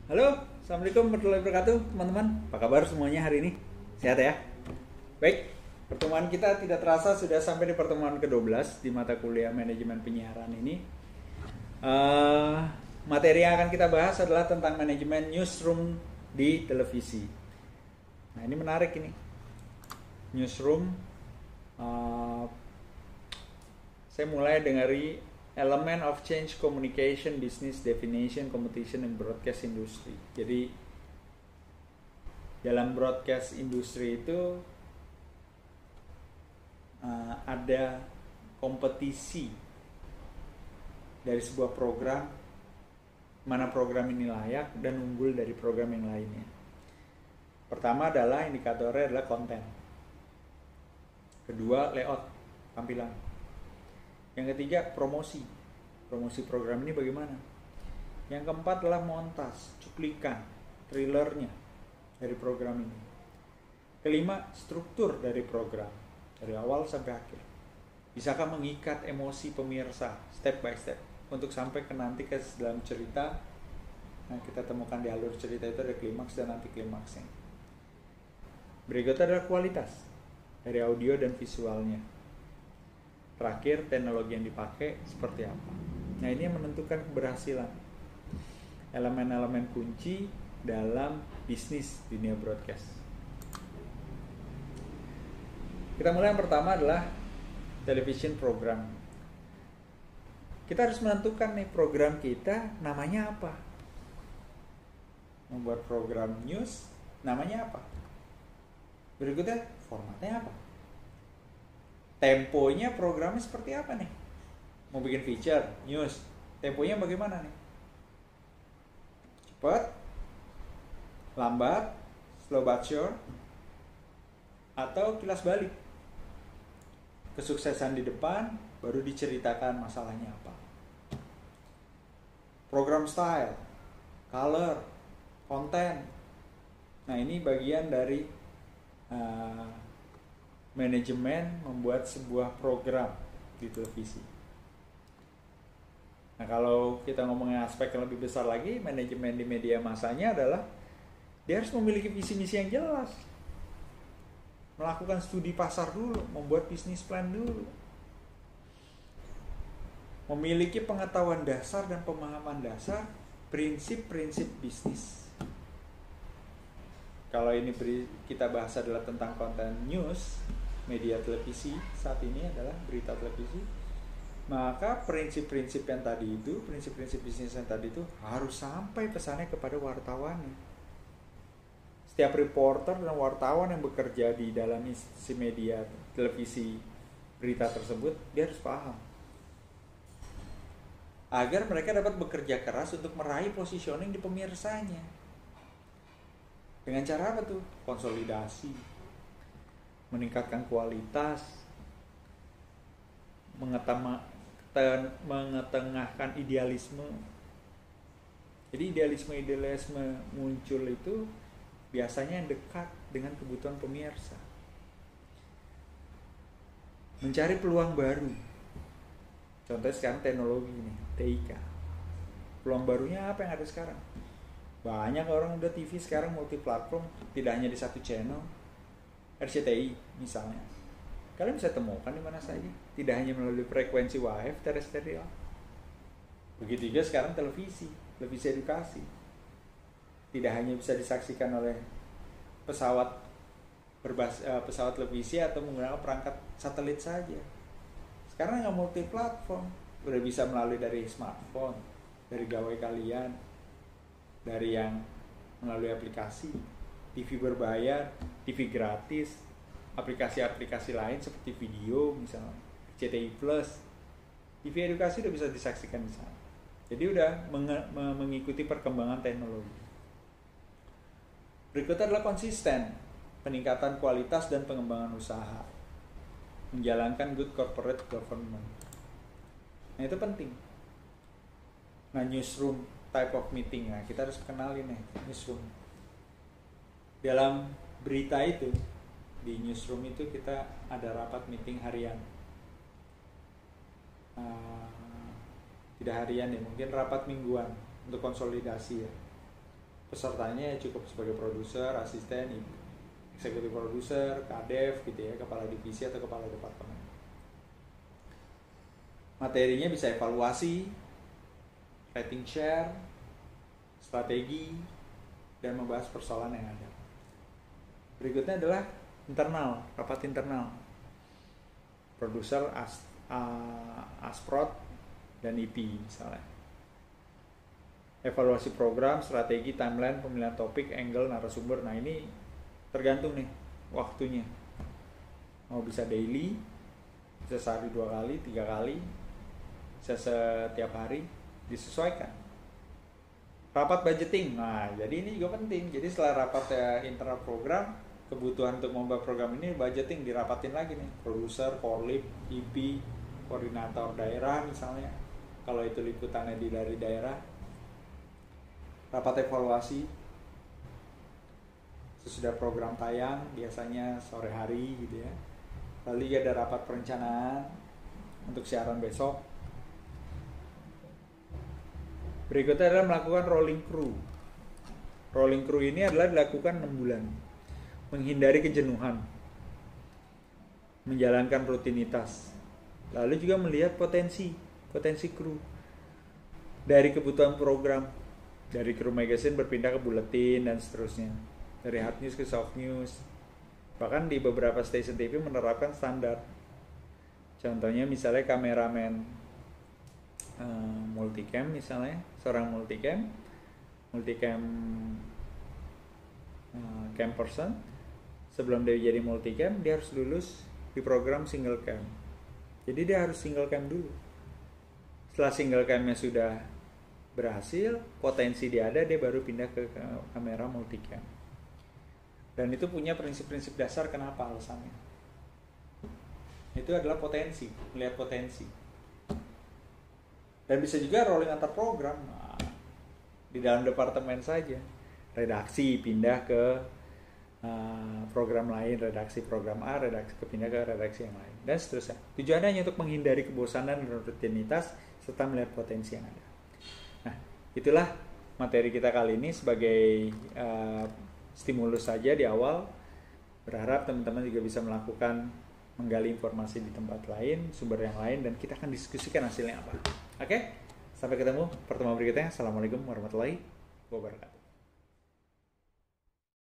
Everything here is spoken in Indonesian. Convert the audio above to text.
Halo, Assalamualaikum warahmatullahi wabarakatuh teman-teman. Apa kabar semuanya hari ini? Sehat ya? Baik, pertemuan kita tidak terasa sudah sampai di pertemuan ke-12 di mata kuliah manajemen penyiaran ini. Eh, Materi yang akan kita bahas adalah tentang manajemen newsroom di televisi. Nah, ini menarik ini. Newsroom, eh, saya mulai dari Element of Change Communication Business Definition Competition and Broadcast Industry. Jadi dalam broadcast industry itu ada kompetisi dari sebuah program, mana program ini layak dan unggul dari program yang lainnya. Pertama adalah indikatornya adalah konten. Kedua, layout tampilan. Yang ketiga, promosi program ini bagaimana. Yang keempat adalah montas, cuplikan, trailernya dari program ini. Kelima, struktur dari program dari awal sampai akhir. Bisakah mengikat emosi pemirsa step by step untuk sampai ke nanti ke dalam cerita. Nah, kita temukan di alur cerita itu ada klimaks dan anti klimaksnya. Berikutnya adalah kualitas dari audio dan visualnya. Terakhir, teknologi yang dipakai seperti apa. Nah, ini yang menentukan keberhasilan. Elemen-elemen kunci dalam bisnis dunia broadcast. Kita mulai yang pertama adalah television program. Kita harus menentukan nih program kita namanya apa. Membuat program news namanya apa. Berikutnya, formatnya apa. Temponya programnya seperti apa nih? Mau bikin feature, news, temponya bagaimana nih? Cepat, lambat, slow but sure, atau kilas balik? Kesuksesan di depan, baru diceritakan masalahnya apa. Program style, color, konten. Nah, ini bagian dari manajemen membuat sebuah program di televisi. Nah, kalau kita ngomongin aspek yang lebih besar lagi, manajemen di media massanya adalah dia harus memiliki visi misi yang jelas, melakukan studi pasar dulu, membuat bisnis plan dulu, memiliki pengetahuan dasar dan pemahaman dasar prinsip-prinsip bisnis. Kalau ini kita bahas adalah tentang konten news, media televisi saat ini adalah berita televisi, maka prinsip-prinsip yang tadi itu, prinsip-prinsip bisnis yang tadi itu harus sampai pesannya kepada wartawan. Setiap reporter dan wartawan yang bekerja di dalam institusi media televisi berita tersebut, dia harus paham agar mereka dapat bekerja keras untuk meraih positioning di pemirsanya. Dengan cara apa tuh? Konsolidasi, meningkatkan kualitas, mengetengahkan idealisme. Jadi idealisme muncul itu biasanya yang dekat dengan kebutuhan pemirsa. Mencari peluang baru. Contohnya sekarang teknologi nih, TIK. Peluang barunya apa yang ada sekarang? Banyak orang udah TV sekarang multi platform, tidak hanya di satu channel. RCTI misalnya, kalian bisa temukan di mana saja, tidak hanya melalui frekuensi WHF terestrial. Begitu juga sekarang televisi edukasi, tidak hanya bisa disaksikan oleh pesawat televisi atau menggunakan perangkat satelit saja. Sekarang nggak multi platform, udah bisa melalui dari smartphone, dari gawai kalian, dari yang melalui aplikasi, TV berbayar, TV gratis, aplikasi-aplikasi lain seperti video misalnya, CTI Plus, TV edukasi udah bisa disaksikan di sana. Jadi udah mengikuti perkembangan teknologi. Berikutnya adalah konsisten, peningkatan kualitas dan pengembangan usaha, menjalankan good corporate government. Nah, itu penting. Nah, newsroom type of meeting, nah kita harus kenalin nih newsroom. Dalam berita itu, di newsroom itu kita ada rapat meeting harian. Tidak harian ya, mungkin rapat mingguan untuk konsolidasi ya. pesertanya cukup sebagai produser, asisten, eksekutif produser, kadef gitu ya, kepala divisi atau kepala departemen. Materinya bisa evaluasi, rating share, strategi, dan membahas persoalan yang ada. Berikutnya adalah internal, rapat internal. Produser, Asprod, dan IP misalnya. Evaluasi program, strategi, timeline, pemilihan topik, angle, narasumber. Nah ini tergantung nih waktunya. Mau bisa daily, bisa sehari 2 kali, 3 kali, bisa setiap hari, disesuaikan. Rapat budgeting, nah jadi ini juga penting. Jadi setelah rapat internal program, kebutuhan untuk membuat program ini budgeting dirapatin lagi nih. Produser, korlip, IP, koordinator daerah misalnya, kalau itu liputannya dari daerah. Rapat evaluasi sesudah program tayang, biasanya sore hari gitu ya. Lalu ada rapat perencanaan untuk siaran besok. Berikutnya adalah melakukan rolling crew. Rolling crew ini adalah dilakukan 6 bulan. Menghindari kejenuhan. Menjalankan rutinitas. Lalu juga melihat potensi kru. Dari kebutuhan program. Dari kru magazine berpindah ke buletin dan seterusnya. Dari hard news ke soft news. Bahkan di beberapa stasiun TV menerapkan standar. Contohnya misalnya kameramen multicam misalnya, seorang multicam cam person, sebelum dia jadi multicam dia harus lulus di program single cam. Jadi dia harus single cam dulu. Setelah single camnya sudah berhasil, potensi dia ada, dia baru pindah ke kamera multicam. Dan itu punya prinsip-prinsip dasar. Kenapa alasannya? Itu adalah potensi, melihat potensi. Dan bisa juga rolling antar program. Nah, di dalam departemen saja, redaksi pindah ke program lain, redaksi program A, redaksi pindah ke redaksi yang lain, dan seterusnya. Tujuannya hanya untuk menghindari kebosanan dan rutinitas serta melihat potensi yang ada. Nah, itulah materi kita kali ini sebagai stimulus saja di awal. Berharap teman-teman juga bisa menggali informasi di tempat lain, sumber yang lain, dan kita akan diskusikan hasilnya apa. Oke, sampai ketemu pertemuan berikutnya. Assalamualaikum warahmatullahi wabarakatuh.